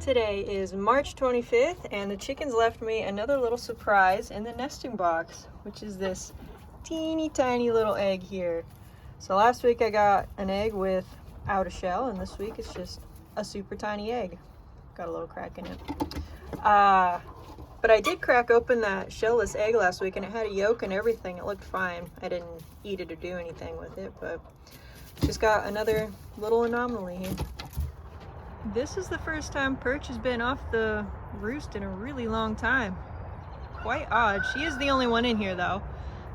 Today is March 25th and the chickens left me another little surprise in the nesting box, which is this teeny tiny little egg here. So last week I got an egg without a shell, and this week it's just a super tiny egg. Got a little crack in it. But I did crack open that shellless egg last week and it had a yolk and everything. It looked fine. I didn't eat it or do anything with it, but just got another little anomaly here. This is the first time Perch has been off the roost in a really long time. Quite odd. She is the only one in here though,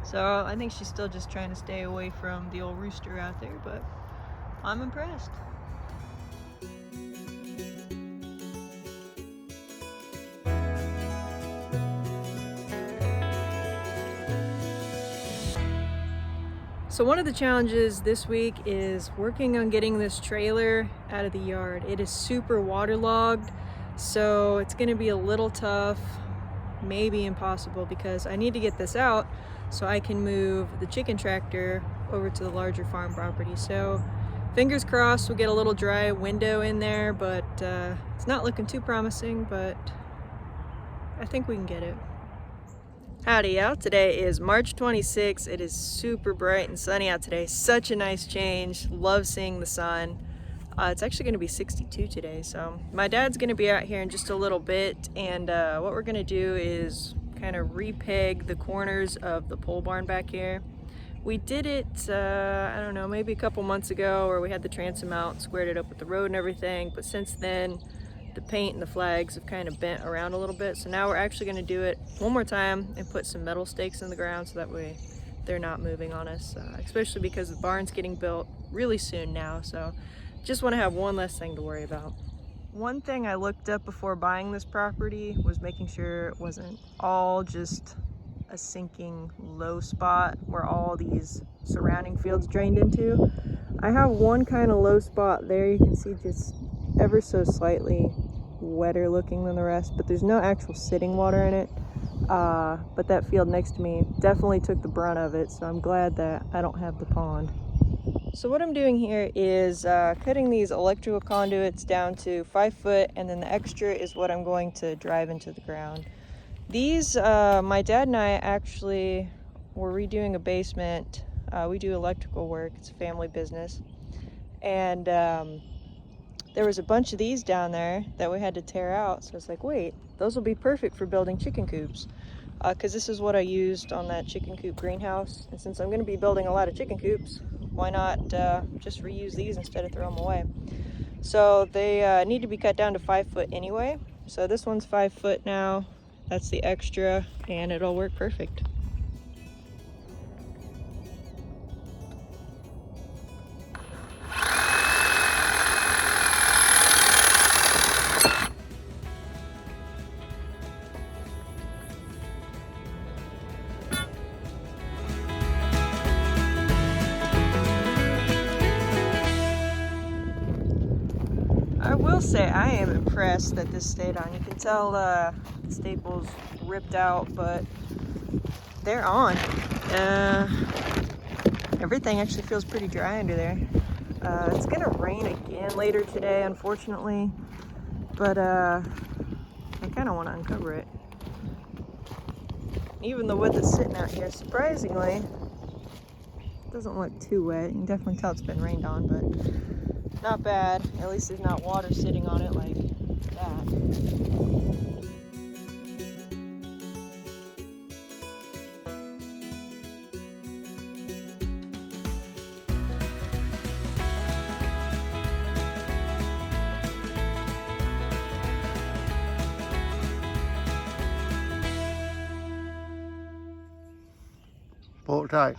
so I think she's still just trying to stay away from the old rooster out there, but I'm impressed. So one of the challenges this week is working on getting this trailer out of the yard. It is super waterlogged, so it's gonna be a little tough, maybe impossible, because I need to get this out so I can move the chicken tractor over to the larger farm property. So fingers crossed we'll get a little dry window in there, but it's not looking too promising, but I think we can get it. Howdy y'all, today is March 26th. It is super bright and sunny out today. Such a nice change. Love seeing the sun. It's actually going to be 62 today, so my dad's going to be out here in just a little bit, and what we're going to do is kind of repeg the corners of the pole barn back here. We did it, I don't know, maybe a couple months ago, where we had the transom out, squared it up with the road and everything, but since then the paint and the flags have kind of bent around a little bit, so now we're actually going to do it one more time and put some metal stakes in the ground so that way they're not moving on us, especially because the barn's getting built really soon now, so just want to have one less thing to worry about. One thing I looked up before buying this property was making sure it wasn't all just a sinking low spot where all these surrounding fields drained into. I have one kind of low spot there. You can see just ever so slightly wetter looking than the rest, but there's no actual sitting water in it. But that field next to me definitely took the brunt of it, so I'm glad that I don't have the pond. So what I'm doing here is cutting these electrical conduits down to 5 foot, and then the extra is what I'm going to drive into the ground. These, my dad and I actually were redoing a basement. We do electrical work, it's a family business, and there was a bunch of these down there that we had to tear out, so I was like, wait, those will be perfect for building chicken coops, because this is what I used on that chicken coop greenhouse, and since I'm going to be building a lot of chicken coops, why not just reuse these instead of throw them away. So they need to be cut down to 5 foot anyway, so this one's 5 foot now, that's the extra, and it'll work perfect. I will say I am impressed that this stayed on. You can tell the staples ripped out, but they're on. Everything actually feels pretty dry under there. It's gonna rain again later today, unfortunately, but I kind of want to uncover it. Even the wood that's sitting out here, surprisingly, doesn't look too wet. You can definitely tell it's been rained on, but not bad. At least there's not water sitting on it like that. Pull it tight.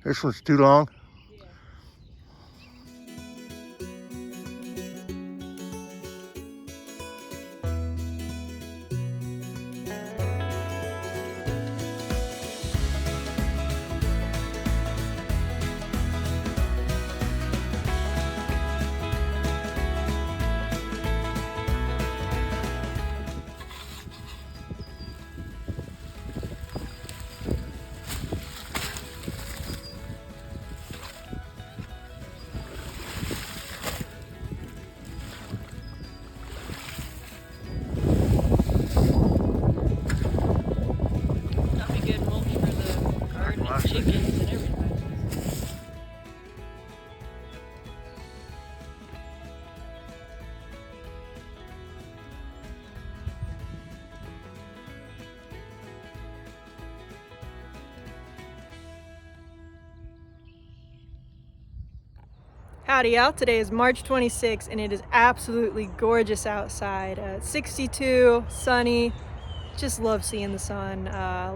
This one's too long. chickens and everything. Howdy y'all, today is March 26th and it is absolutely gorgeous outside. 62, sunny, just love seeing the sun.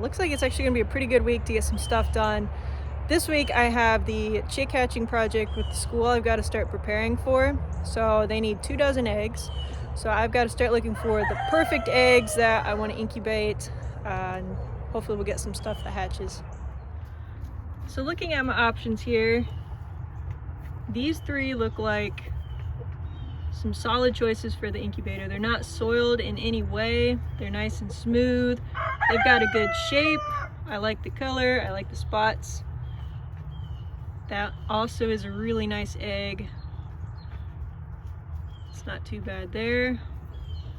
Looks like it's actually gonna be a pretty good week to get some stuff done. This week I have the chick hatching project with the school I've got to start preparing for. So they need 2 dozen eggs. So I've got to start looking for the perfect eggs that I want to incubate, and hopefully we'll get some stuff that hatches. So looking at my options here, these 3 look like some solid choices for the incubator. They're not soiled in any way. They're nice and smooth. They've got a good shape. I like the color. I like the spots. That also is a really nice egg. It's not too bad there.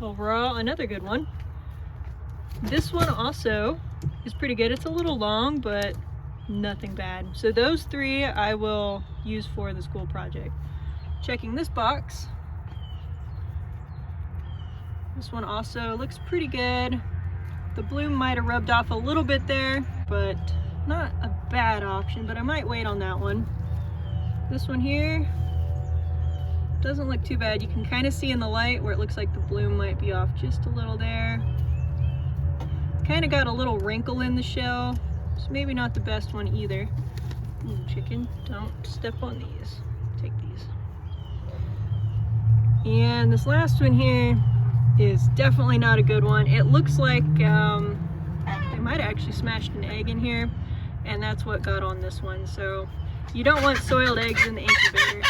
Overall, another good one. This one also is pretty good. It's a little long, but nothing bad. So those 3 I will use for the school project. Checking this box. This one also looks pretty good. The bloom might have rubbed off a little bit there, but not a bad option, but I might wait on that one. This one here doesn't look too bad. You can kind of see in the light where it looks like the bloom might be off just a little there. Kind of got a little wrinkle in the shell. So maybe not the best one either. Ooh, chicken, don't step on these. Take these. And this last one here is definitely not a good one. It looks like they might have actually smashed an egg in here, and that's what got on this one. So you don't want soiled eggs in the incubator.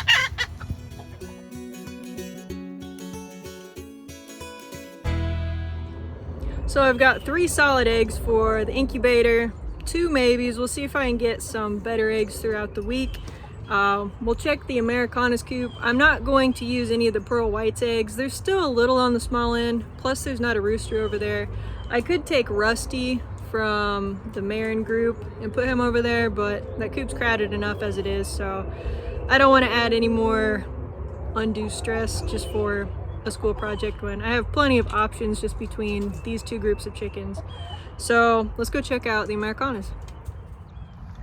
So I've got 3 solid eggs for the incubator. 2 maybes. We'll see if I can get some better eggs throughout the week. We'll check the Americanas coop. I'm not going to use any of the Pearl White's eggs. They're still a little on the small end, plus there's not a rooster over there. I could take Rusty from the Marin group and put him over there, but that coop's crowded enough as it is, so I don't want to add any more undue stress just for a school project when I have plenty of options just between these 2 groups of chickens. So let's go check out the Americanas.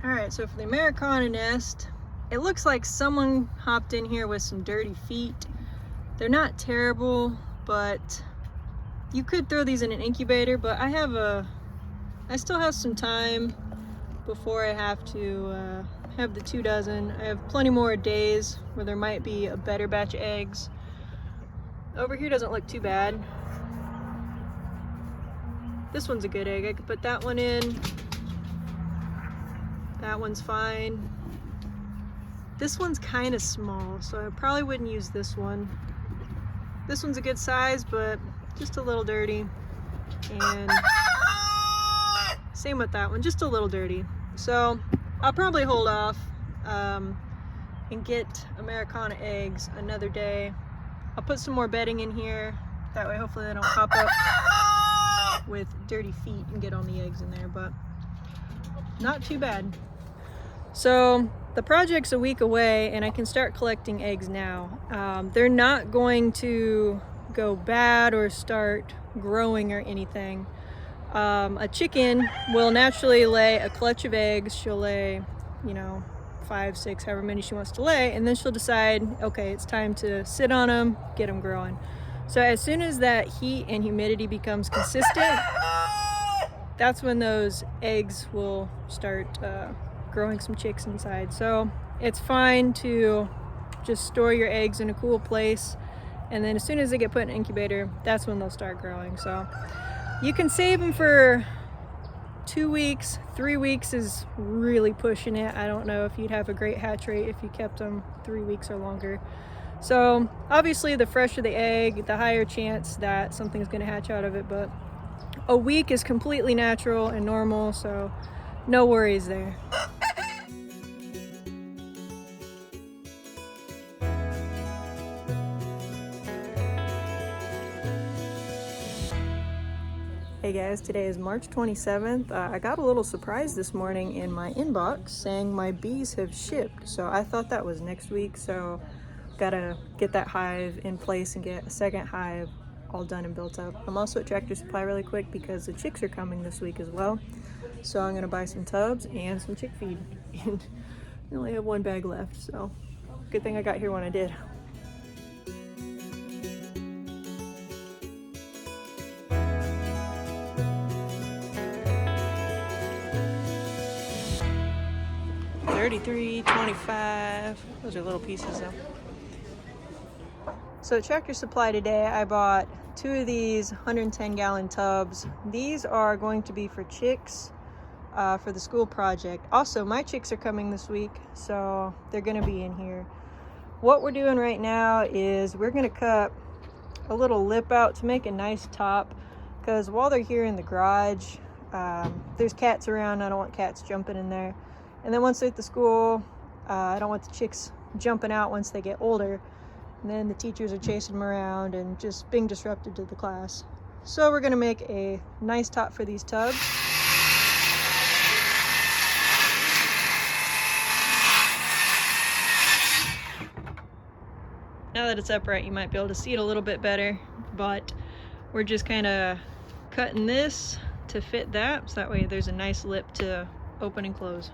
All right, so for the Americana nest, it looks like someone hopped in here with some dirty feet. They're not terrible, but you could throw these in an incubator, but I still have some time before I have to have the 2 dozen. I have plenty more days where there might be a better batch of eggs. Over here doesn't look too bad. This one's a good egg. I could put that one in. That one's fine. This one's kind of small, so I probably wouldn't use this one. This one's a good size, but just a little dirty. And same with that one, just a little dirty. So I'll probably hold off and get Americana eggs another day. I'll put some more bedding in here. That way hopefully they don't pop up with dirty feet and get on the eggs in there, but not too bad. So the project's a week away and I can start collecting eggs now. They're not going to go bad or start growing or anything. A chicken will naturally lay a clutch of eggs. She'll lay, 5, 6, however many she wants to lay, and then she'll decide, okay, it's time to sit on them, get them growing. So as soon as that heat and humidity becomes consistent, that's when those eggs will start growing some chicks inside. So it's fine to just store your eggs in a cool place, and then as soon as they get put in an incubator, that's when they'll start growing. So you can save them for 2 weeks. 3 weeks is really pushing it. I don't know if you'd have a great hatch rate if you kept them 3 weeks or longer. So obviously the fresher the egg, the higher chance that something's going to hatch out of it, but a week is completely natural and normal, so no worries there. Hey guys, today is March 27th. I got a little surprise this morning in my inbox saying my bees have shipped. So I thought that was next week, so gotta get that hive in place and get a second hive all done and built up. I'm also at Tractor Supply really quick because the chicks are coming this week as well. So I'm gonna buy some tubs and some chick feed. And I only have one bag left, so good thing I got here when I did. $33.25. Those are little pieces though. So at Tractor Supply today, I bought 2 of these 110-gallon tubs. These are going to be for chicks for the school project. Also, my chicks are coming this week, so they're going to be in here. What we're doing right now is we're going to cut a little lip out to make a nice top, because while they're here in the garage, there's cats around. I don't want cats jumping in there. And then once they're at the school, I don't want the chicks jumping out once they get older. And then the teachers are chasing them around and just being disruptive to the class. So we're gonna make a nice top for these tubs. Now that it's upright, you might be able to see it a little bit better, but we're just kind of cutting this to fit that, so that way there's a nice lip to open and close.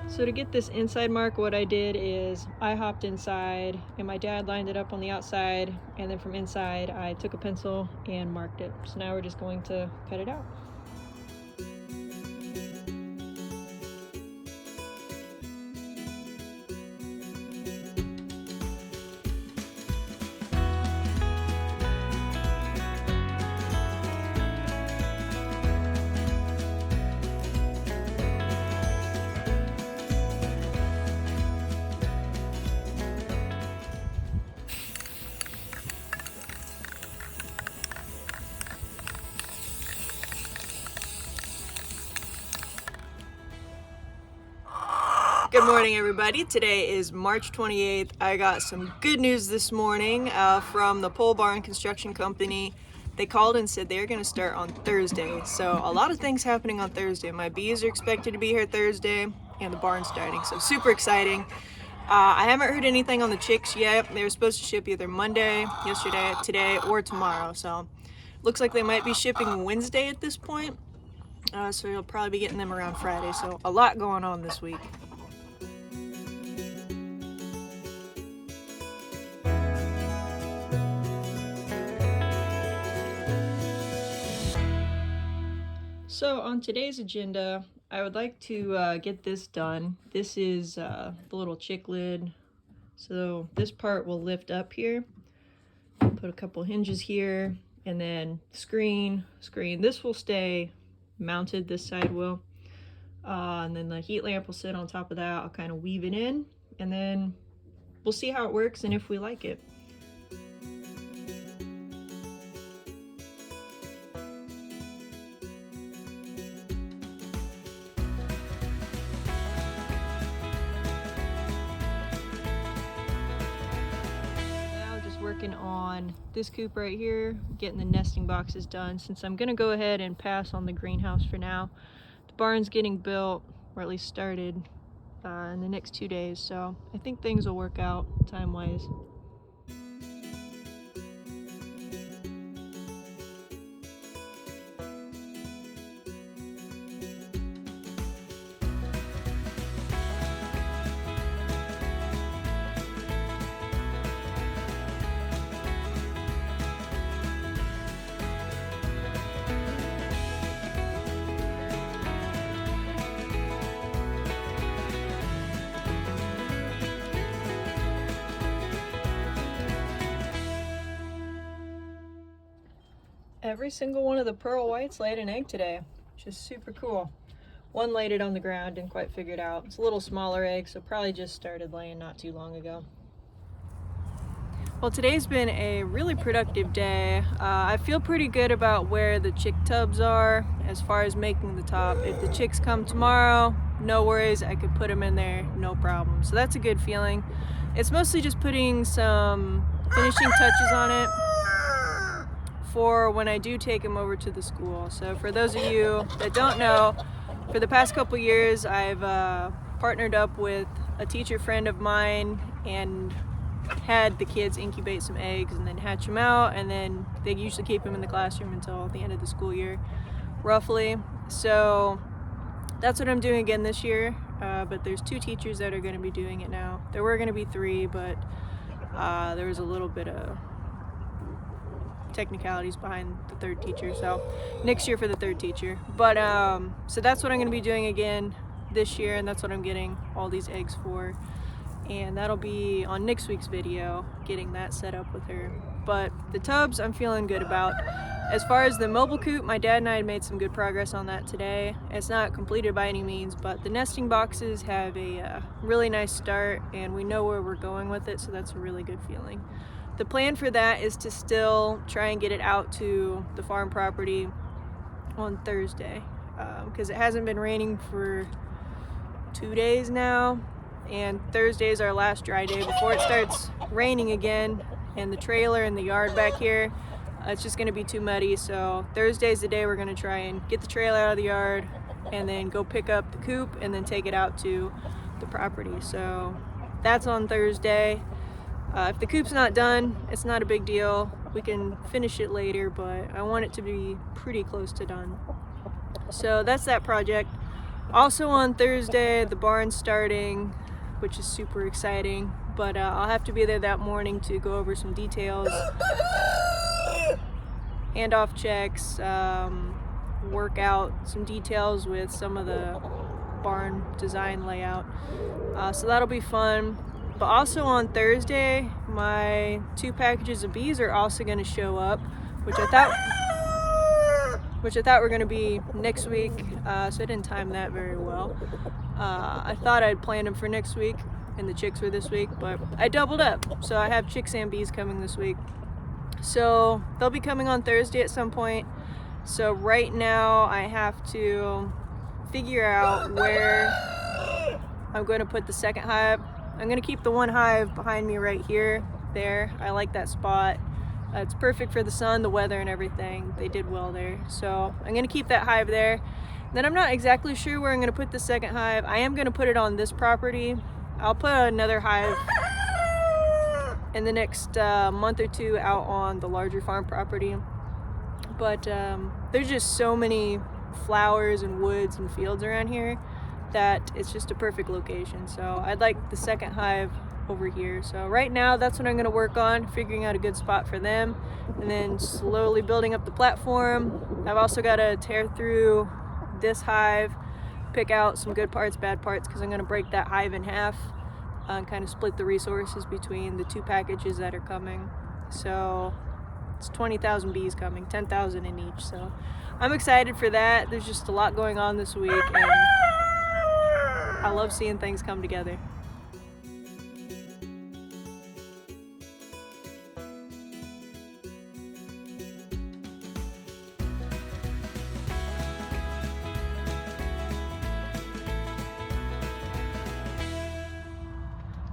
So to get this inside mark, what I did is I hopped inside and my dad lined it up on the outside, and then from inside I took a pencil and marked it. So now we're just going to cut it out. Good morning, everybody. Today is March 28th. I got some good news this morning from the Pole Barn Construction Company. They called and said they're going to start on Thursday. So a lot of things happening on Thursday. My bees are expected to be here Thursday and the barn's starting. So super exciting. I haven't heard anything on the chicks yet. They were supposed to ship either Monday, yesterday, today, or tomorrow. So looks like they might be shipping Wednesday at this point. So you'll probably be getting them around Friday. So a lot going on this week. So on today's agenda, I would like to get this done. This is the little chick lid. So this part will lift up here. Put a couple hinges here, and then screen. This will stay mounted, this side will. And then the heat lamp will sit on top of that. I'll kind of weave it in, and then we'll see how it works and if we like it. Working on this coop right here, getting the nesting boxes done, since I'm gonna go ahead and pass on the greenhouse for now. The barn's getting built, or at least started, in the next 2 days, so I think things will work out time-wise. Every single one of the pearl whites laid an egg today, which is super cool. One laid it on the ground, didn't quite figure it out. It's a little smaller egg, so probably just started laying not too long ago. Well, today's been a really productive day. I feel pretty good about where the chick tubs are as far as making the top. If the chicks come tomorrow, no worries, I could put them in there, no problem. So that's a good feeling. It's mostly just putting some finishing touches on it for when I do take them over to the school. So for those of you that don't know, for the past couple years, I've partnered up with a teacher friend of mine and had the kids incubate some eggs and then hatch them out, and then they usually keep them in the classroom until the end of the school year, roughly. So that's what I'm doing again this year, but there's 2 teachers that are going to be doing it now. There were going to be 3, but there was a little bit of technicalities behind the 3rd teacher, so next year for the 3rd teacher. But so that's what I'm going to be doing again this year, and that's what I'm getting all these eggs for. And that'll be on next week's video, getting that set up with her. But the tubs I'm feeling good about. As far as the mobile coop, my dad and I had made some good progress on that today. It's not completed by any means, but the nesting boxes have a really nice start, and we know where we're going with it, so that's a really good feeling. The plan for that is to still try and get it out to the farm property on Thursday, because it hasn't been raining for 2 days now. And Thursday is our last dry day before it starts raining again, and the trailer and the yard back here, it's just going to be too muddy. So Thursday's the day we're going to try and get the trailer out of the yard and then go pick up the coop and then take it out to the property. So that's on Thursday. If the coop's not done, it's not a big deal. We can finish it later, but I want it to be pretty close to done. So that's that project. Also on Thursday, the barn's starting, which is super exciting, but I'll have to be there that morning to go over some details, handoff checks, work out some details with some of the barn design layout. So that'll be fun. But also on Thursday, my 2 packages of bees are also going to show up, which I thought were going to be next week, so I didn't time that very well. I thought I'd planned them for next week, and the chicks were this week, but I doubled up. So I have chicks and bees coming this week. So they'll be coming on Thursday at some point. So right now I have to figure out where I'm going to put the second hive. I'm going to keep the one hive behind me right here, there. I like that spot. It's perfect for the sun, the weather, and everything. They did well there. So I'm going to keep that hive there. Then I'm not exactly sure where I'm going to put the second hive. I am going to put it on this property. I'll put another hive in the next month or 2 out on the larger farm property. But there's just so many flowers and woods and fields around here that it's just a perfect location. So I'd like the second hive over here. So right now that's what I'm going to work on, figuring out a good spot for them, and then slowly building up the platform. I've also got to tear through this hive, pick out some good parts, bad parts, because I'm going to break that hive in half and kind of split the resources between the 2 packages that are coming. So it's 20,000 bees coming, 10,000 in each. So I'm excited for that. There's just a lot going on this week, and I love seeing things come together.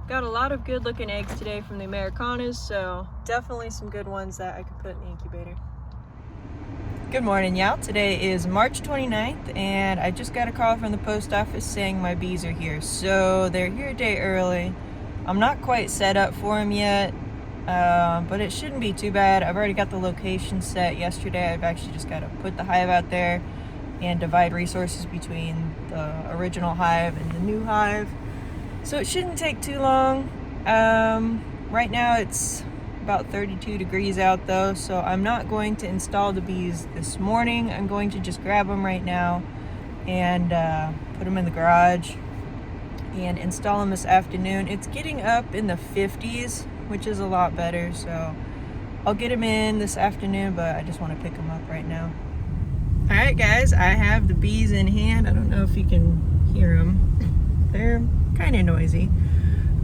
Got a lot of good looking eggs today from the Americanas, so definitely some good ones that I could put in the incubator. Good morning, y'all. Today is March 29th, and I just got a call from the post office saying my bees are here. So they're here a day early. I'm not quite set up for them yet, but it shouldn't be too bad. I've already got the location set yesterday. I've actually just got to put the hive out there and divide resources between the original hive and the new hive. So it shouldn't take too long. Right now it's about 32 degrees out though, so I'm not going to install the bees this morning. I'm going to just grab them right now and put them in the garage and install them this afternoon. It's getting up in the 50s, which is a lot better, so I'll get them in this afternoon, but I just want to pick them up right now. All right, guys, I have the bees in hand. I don't know if you can hear them. They're kind of noisy.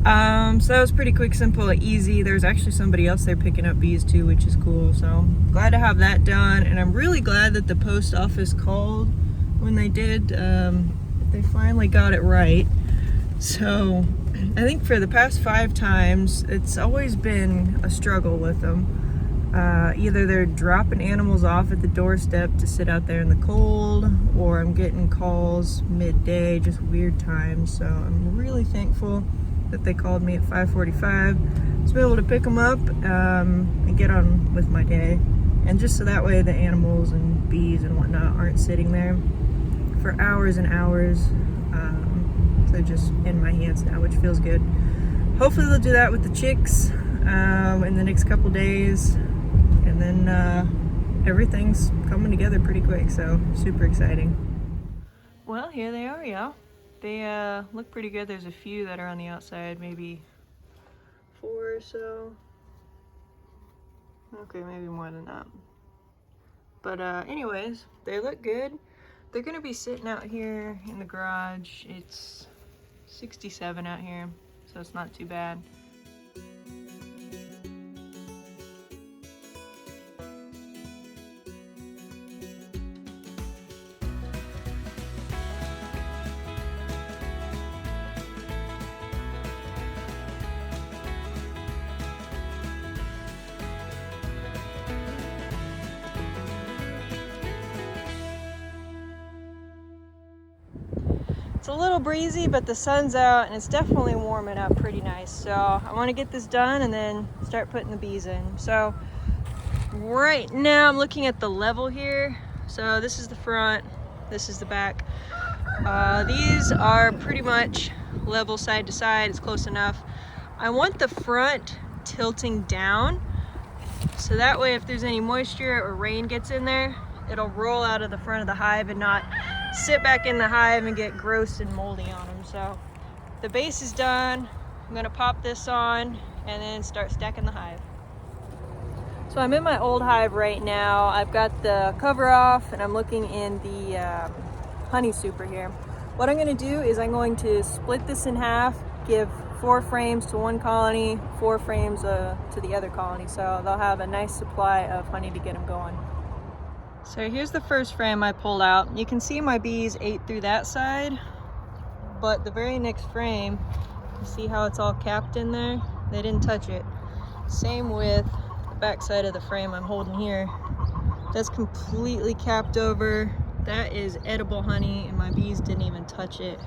So that was pretty quick, simple, easy. There's actually somebody else there picking up bees too, which is cool. So glad to have that done. And I'm really glad that the post office called when they did. They finally got it right. So I think for the past 5 times, it's always been a struggle with them. Either they're dropping animals off at the doorstep to sit out there in the cold, or I'm getting calls midday, just weird times. So I'm really thankful that they called me at 5:45 to be able to pick them up and get on with my day. And just so that way the animals and bees and whatnot aren't sitting there for hours and hours. They're just in my hands now, which feels good. Hopefully they'll do that with the chicks in the next couple days. And then everything's coming together pretty quick, so super exciting. Well, here they are, y'all. They look pretty good. There's a few that are on the outside, maybe 4 or so. Okay, maybe more than that. But anyways, they look good. They're gonna be sitting out here in the garage. It's 67 out here, so it's not too bad. It's a little breezy, but the sun's out and it's definitely warming up pretty nice. So I want to get this done and then start putting the bees in. So right now I'm looking at the level here. So this is the front, this is the back. These are pretty much level side to side. It's close enough. I want the front tilting down, so that way if there's any moisture or rain gets in there, it'll roll out of the front of the hive and not sit back in the hive and get gross and moldy on them. So the base is done. I'm gonna pop this on and then start stacking the hive. So I'm in my old hive right now. I've got the cover off and I'm looking in the honey super here. What I'm gonna do is I'm going to split this in half, give 4 frames to one colony, 4 frames to the other colony. So they'll have a nice supply of honey to get them going. So here's the first frame I pulled out. You can see my bees ate through that side, but the very next frame, you see how it's all capped in there? They didn't touch it. Same with the back side of the frame I'm holding here. That's completely capped over. That is edible honey and my bees didn't even touch it.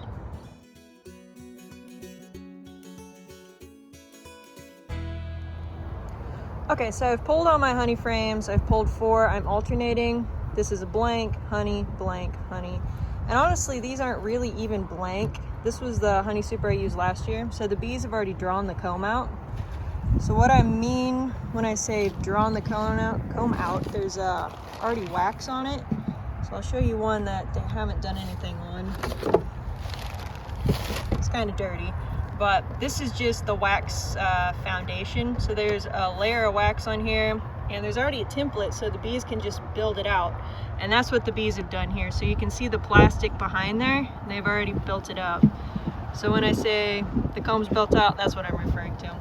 Okay, so I've pulled all my honey frames. I've pulled 4. I'm alternating. This is a blank, honey, blank, honey. And honestly, these aren't really even blank. This was the honey super I used last year. So the bees have already drawn the comb out. So what I mean when I say drawn the comb out, there's already wax on it. So I'll show you one that they haven't done anything on. It's kind of dirty. But this is just the wax foundation. So there's a layer of wax on here and there's already a template so the bees can just build it out. And that's what the bees have done here. So you can see the plastic behind there. They've already built it up. So when I say the comb's built out, that's what I'm referring to.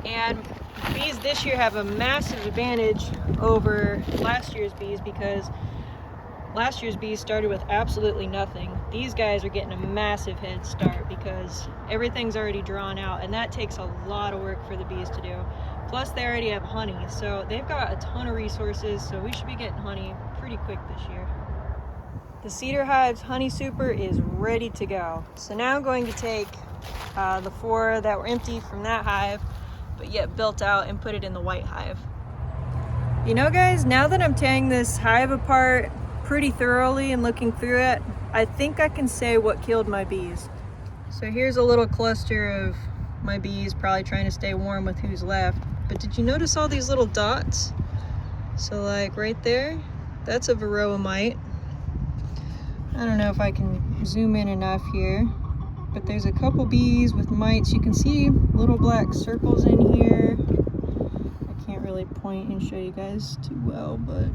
And bees this year have a massive advantage over last year's bees because last year's bees started with absolutely nothing. These guys are getting a massive head start because everything's already drawn out and that takes a lot of work for the bees to do. Plus they already have honey, so they've got a ton of resources, so we should be getting honey pretty quick this year. The Cedar Hive's honey super is ready to go. So now I'm going to take the 4 that were empty from that hive, but yet built out, and put it in the white hive. You know guys, now that I'm tearing this hive apart pretty thoroughly and looking through it, I think I can say what killed my bees. So here's a little cluster of my bees probably trying to stay warm with who's left. But did you notice all these little dots? So like right there, that's a varroa mite. I don't know if I can zoom in enough here, but there's a couple bees with mites. You can see little black circles in here. I can't really really point and show you guys too well, but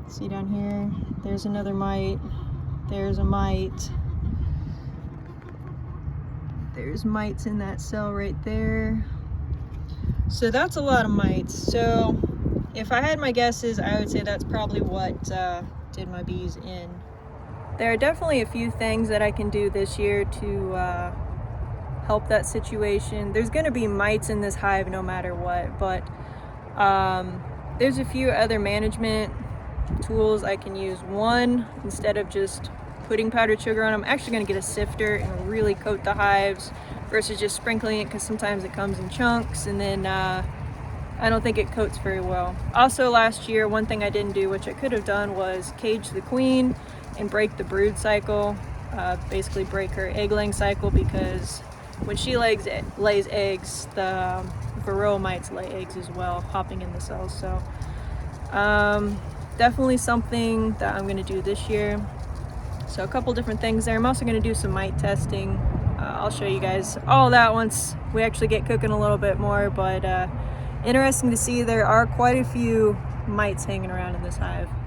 see down here, there's another mite, there's a mite, there's mites in that cell right there. So that's a lot of mites. So if I had my guesses, I would say that's probably what did my bees in. There are definitely a few things that I can do this year to help that situation. There's going to be mites in this hive no matter what, but there's a few other management tools I can use. One, instead of just putting powdered sugar on them, I'm actually going to get a sifter and really coat the hives versus just sprinkling it, because sometimes it comes in chunks and then I don't think it coats very well. Also last year, one thing I didn't do, which I could have done, was cage the queen and break the brood cycle, basically break her egg laying cycle, because when she lays eggs, the varroa mites lay eggs as well, hopping in the cells. So definitely something that I'm going to do this year. So a couple different things there. I'm also going to do some mite testing. I'll show you guys all that once we actually get cooking a little bit more, but interesting to see there are quite a few mites hanging around in this hive.